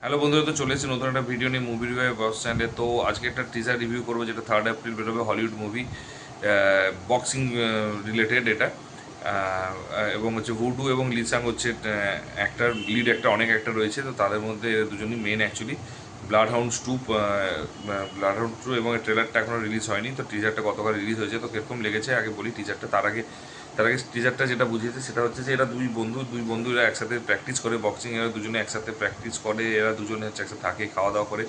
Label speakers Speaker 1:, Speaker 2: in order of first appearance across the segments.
Speaker 1: Hello বন্ধুরা, তো চলে এসেছি নতুন একটা ভিডিও নিয়ে মুভি রিভিউ বক্স চ্যানেলে। তো আজকে একটা টিজার রিভিউ করবো যেটা 3 এপ্রিল বেরোবে, হলিউড মুভি, বক্সিং রিলেটেড এটা। এবং হচ্ছে ভুডু এবং লিসাং হচ্ছে একটা লিড, একটা অনেক একটা রয়েছে, তো তাদের মধ্যে দুজনই men actually. Bloodhound two এবং ট্রেলারটা এখনও রিলিজ হয়নি, তো টিজারটা গতকাল রিলিজ হয়েছে। তো কীরকম লেগেছে আগে বলি টিজারটা, তার আগে টিজারটা যেটা বুঝিয়েছে সেটা হচ্ছে যে এরা দুই বন্ধু এরা একসাথে প্র্যাকটিস করে বক্সিং, এরা দুজনে একসাথে প্র্যাকটিস করে, এরা দুজনে হচ্ছে একসাথে থাকে, খাওয়া দাওয়া করে,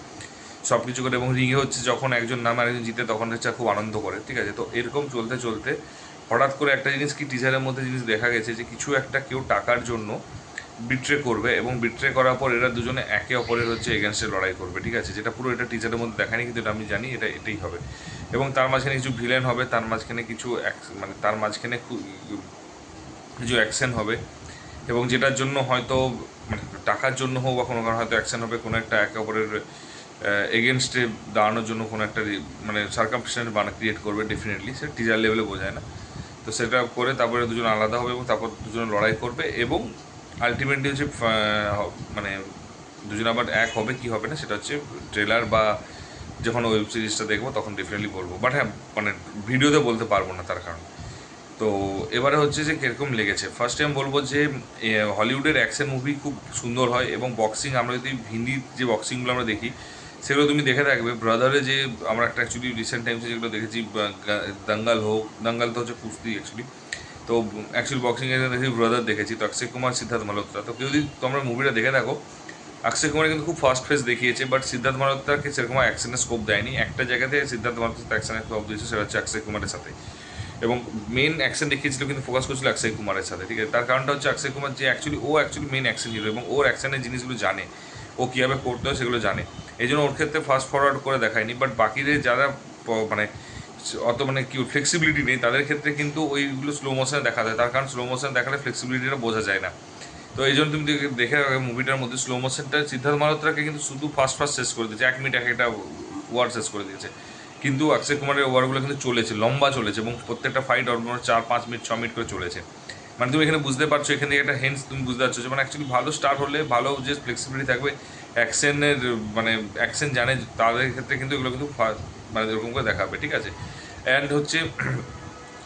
Speaker 1: সব কিছু করে, এবং রিঙে হচ্ছে যখন একজন নাম আর একজন জিতে তখন হচ্ছে খুব আনন্দ করে, ঠিক আছে। তো এরকম চলতে চলতে হঠাৎ করে একটা জিনিস কি টিজারের মধ্যে জিনিস দেখা গেছে যে কিছু একটা কেউ টাকার জন্য বিট্রে করবে, এবং বিট্রে করার পর এরা দুজনে একে অপরের হচ্ছে এগেনস্টে লড়াই করবে, ঠিক আছে। যেটা পুরো এটা টিজারের মধ্যে দেখায়নি, কিন্তু এটা আমি জানি এটাই হবে। এবং তার মাঝখানে কিছু ভিলেন হবে, তার মাঝখানে কিছু মানে তার মাঝখানে কিছু অ্যাকশন হবে, এবং যেটার জন্য হয়তো মানে টাকার জন্য হোক বা কোনো কারণে হয়তো অ্যাকশন হবে, কোনো একটা একে অপরের এগেনস্টে দাঁড়ানোর জন্য কোনো একটা মানে সার্কামস্ট্যান্স ক্রিয়েট করবে, ডেফিনেটলি সেটা টিজার লেভেলে বোঝায় না। তো সেটা করে তারপরে দুজন আলাদা হবে এবং তারপর দুজন লড়াই করবে, এবং আলটিমেটলি হচ্ছে মানে দুজন আবার এক হবে কি হবে না সেটা হচ্ছে ট্রেলার বা যখন ওয়েব সিরিজটা দেখবো তখন ডেফিনেটলি বলবো। বাট হ্যাঁ, মানে ভিডিওতে বলতে পারবো না তার কারণ। তো এবারে হচ্ছে যে কীরকম লেগেছে, ফার্স্ট টাইম বলবো যে হলিউডের অ্যাকশন মুভি খুব সুন্দর হয়, এবং বক্সিং আমরা যদি হিন্দির যে বক্সিংগুলো আমরা দেখি সেগুলো তুমি দেখে থাকবে। ব্রাদারে যে আমরা একটা অ্যাকচুয়ালি রিসেন্ট টাইমসে যেগুলো দেখেছি, দাঙ্গাল হোক, দাঙ্গাল তো হচ্ছে কুস্তি অ্যাকচুয়ালি, তো অ্যাকচুয়ালি বক্সিংয়ে দেখেছি ব্রাদার দেখেছি, তো অক্ষয় কুমার, সিদ্ধার্থ মালহোত্রা। তো কেউ যদি তোমরা মুভিটা দেখে থাকো, অক্ষয় কুমার কিন্তু খুব ফাস্ট ফেস দেখিয়েছে, বাট সিদ্ধার্থ মালহোত্রাকে সেরকম অ্যাকশনের স্কোপ দেয়নি। একটা জায়গাতে সিদ্ধার্থ মালহোত্রা অ্যাকশনের স্কোপ দিয়েছে, সেটা হচ্ছে অক্ষয় কুমারের সাথে, এবং মেন অ্যাকশন দেখিয়েছিল কিন্তু ফোকাস করছিল অক্ষয় কুমারের সাথে, ঠিক আছে। তার কারণটা হচ্ছে অক্ষয় কুমার যে অ্যাকচুয়ালি মেন অ্যাকশন হিরো, এবং ওর অ্যাকশনের জিনিসগুলো জানে, ও কীভাবে করতে হয় সেগুলো জানে। এই জন্য ওর ক্ষেত্রে ফাস্ট ফরওয়ার্ড করে দেখায়নি, বাট বাকিদের যারা মানে অত মানে কি ফ্লেক্সিবিলিটি নেই তাদের ক্ষেত্রে কিন্তু ওইগুলো স্লো মোশনে দেখা যায়, তার কারণ স্লো মোশনে দেখালে ফ্লেক্সিবিলিটিটা বোঝা যায় না। তো এই জন্য তুমি দেখে মুভিটার মধ্যে স্লো মোশনটা সিদ্ধার্থ মালহোত্রাকে কিন্তু শুধু ফাস্ট শেষ করে দিয়েছে, 1 মিনিট একটা ওয়ার শেষ করে দিয়েছে, কিন্তু অক্ষয় কুমারের ওভারগুলো কিন্তু চলেছে, লম্বা চলেছে, এবং প্রত্যেকটা ফাইট অলমোস্ট 4-5 মিনিট 6 মিনিট করে চলেছে। মানে তুমি এখানে বুঝতে পারছো, এখান থেকে একটা হেন্স তুমি বুঝতে পারছো যে মানে অ্যাকচুয়ালি ভালো স্টার হলে, ভালো যে ফ্লেক্সিবিলিটি থাকবে অ্যাকশনের, মানে অ্যাকশন জানে তাদের ক্ষেত্রে কিন্তু এগুলো কিন্তু মানে এরকম করে দেখাবে, ঠিক আছে। অ্যান্ড হচ্ছে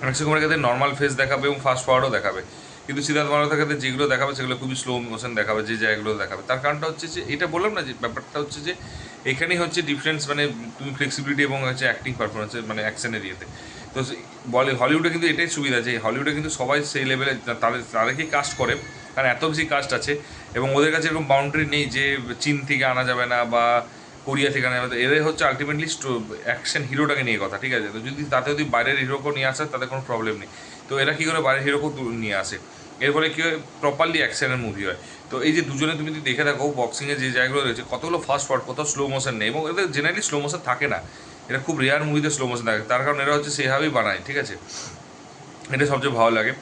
Speaker 1: অক্ষয় কুমারের ক্ষেত্রে নর্মাল ফেস দেখাবে এবং ফাস্ট ফরওয়ার্ডও দেখাবে, কিন্তু সিদ্ধার্থ মালহোত্রার ক্ষেত্রে যেগুলো দেখাবে সেগুলো খুবই স্লো মোশন দেখাবে, যে জায়গাগুলো দেখাবে। তার কারণটা হচ্ছে যে এটা বললাম না, যে ব্যাপারটা হচ্ছে যে এখানেই হচ্ছে ডিফারেন্স, মানে তুমি ফ্লেক্সিবিলিটি এবং হচ্ছে অ্যাক্টিং পারফরমেন্সের, মানে অ্যাকশনের ইয়েতে। তো বলে হলিউডে কিন্তু এটাই সুবিধা, যে হলিউডে কিন্তু সবাই সেই লেভেলে তাদেরকেই কাস্ট করে, কারণ এত বেশি কাস্ট আছে, এবং ওদের কাছে এরকম বাউন্ডারি নেই যে চীন থেকে আনা যাবে না বা কোরিয়া থেকে আনা যাবে না। এদের হচ্ছে আলটিমেটলি অ্যাকশন হিরোটাকে নিয়ে কথা, ঠিক আছে। তো যদি বাইরের হিরোকেও নিয়ে আসে তাদের কোনো প্রবলেম নেই। তো এরা কী করে বাইরের হিরোকেও নিয়ে আসে, এর ফলে কী হয়, প্রপারলি অ্যাকশনের মুভি হয়। তো এই যে দুজনে তুমি যদি দেখে থাকো বক্সিংয়ের যে জায়গাগুলো রয়েছে, কতগুলো ফাস্ট ফরওয়ার্ড, কোথাও স্লো মোশন নেই, এবং এদের জেনারেলি স্লো মোশন থাকে না, এটা খুব রেয়ার মুভিতে স্লো মোশন থাকে, তার কারণ এরা হচ্ছে সেভাবেই বানায়, ঠিক আছে। এটা সবচেয়ে ভালো লাগে।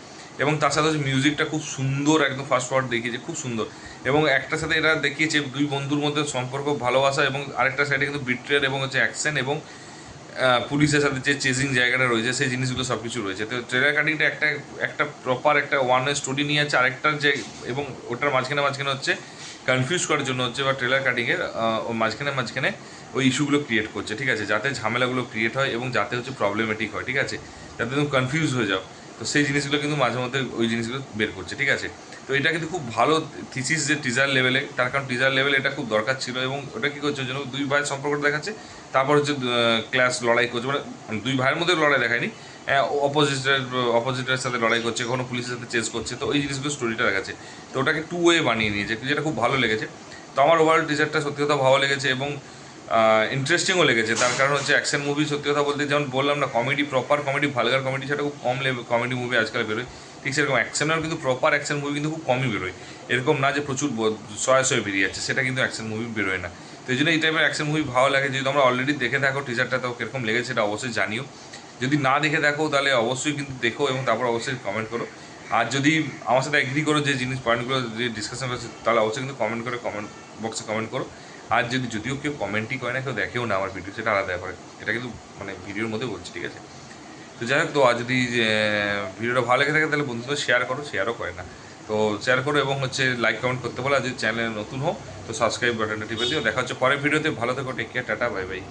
Speaker 1: এবং তার সাথে হচ্ছে মিউজিকটা খুব সুন্দর, একদম ফাস্ট ফরওয়ার্ড দেখিয়েছে, খুব সুন্দর। এবং একটার সাথে এরা দেখিয়েছে দুই বন্ধুর মধ্যে সম্পর্ক, ভালোবাসা, এবং আরেকটা সাইডে কিন্তু বিট্রিয়ার এবং হচ্ছে অ্যাকশন, এবং পুলিশের সাথে যে চেজিং জায়গাটা রয়েছে সেই জিনিসগুলো সব কিছু রয়েছে। তো ট্রেলার কাটিংটা একটা প্রপার একটা ওয়ান ওয়ে স্টোরি নিয়ে আছে, আরেকটার যে, এবং ওটার মাঝখানে হচ্ছে কনফিউজ করার জন্য হচ্ছে, বা ট্রেলার কাটিংয়ের মাঝখানে ওই ইস্যুগুলো ক্রিয়েট করছে, ঠিক আছে, যাতে ঝামেলাগুলো ক্রিয়েট হয় এবং যাতে হচ্ছে প্রবলেমেটিক হয়, ঠিক আছে, যাতে তুমি কনফিউজ হয়ে যাও। তো সেই জিনিসগুলো কিন্তু মাঝে মধ্যে ওই জিনিসগুলো বের করছে, ঠিক আছে। তো এটা কিন্তু খুব ভালো থিসিস যে টিজার লেভেলে, তার কারণ টিজার লেভেলে এটা খুব দরকার ছিল, এবং ওটা কী করছে যেন দুই ভাইয়ের সম্পর্কটা দেখাচ্ছে, তারপর হচ্ছে ক্লাস লড়াই করছে, মানে দুই ভাইয়ের মধ্যে লড়াই দেখায়নি, অপোজিটের সাথে লড়াই করছে, কখনো পুলিশের সাথে চেস করছে, তো ওই জিনিসগুলো স্টোরিটা দেখাচ্ছে। তো ওটাকে 2 ওয়ে বানিয়ে নিয়েছে, যেটা খুব ভালো লেগেছে। তো আমার ওভারঅল টিজারটা সত্যি কথা ভালো লেগেছে, এবং ইন্টারেস্টিংও লেগেছে। তার কারণ হচ্ছে অ্যাকশন মুভি, সত্যি কথা বলতে যেমন বললাম না, comedy, proper comedy, vulgar comedy সেটা খুব কম কমেডি মুভি আজকাল বেরোয়, ঠিক সেরকম অ্যাকশনের কিন্তু প্রপার অ্যাকশন মুভি কিন্তু খুব কমই বেরোয়। এরকম না যে প্রচুর শয়ে বেরিয়ে যাচ্ছে, সেটা কিন্তু অ্যাকশন মুভি বেরোয় না। তো এই জন্য এই টাইপের অ্যাকশন মুভি ভালো লাগে। যদি তোমরা অলরেডি দেখে থাকো টিজারটা, তো কীরকম লেগেছে সেটা অবশ্যই জানিও। যদি না দেখে থাকো তাহলে অবশ্যই কিন্তু দেখো, এবং তারপর অবশ্যই কমেন্ট করো। আর যদি আমার সাথে এগ্রি করো যে জিনিস পয়েন্টগুলো যে ডিসকাশন করছে, তাহলে অবশ্যই কিন্তু কমেন্ট বক্সে কমেন্ট করো। আর যদিও কেউ কমেন্টই করে না, কেউ দেখেও না আমার ভিডিও, সেটা আলাদা ব্যাপার, এটা কিন্তু মানে ভিডিওর মধ্যে বলছি, ঠিক আছে। তো যাই হোক, তো আর যদি ভিডিওটা ভালো লেগে থাকে তাহলে বন্ধুদের শেয়ার করো, শেয়ারও করে না, তো শেয়ার করো এবং হচ্ছে লাইক কমেন্ট করতে বলো। আর যদি চ্যানেলে নতুন হো তো সাবস্ক্রাইব বাটনটা টিপে দিও। দেখা হচ্ছে পরের ভিডিওতে। ভালো থেকো, টেক কেয়ার, টাটা, বাই বাই।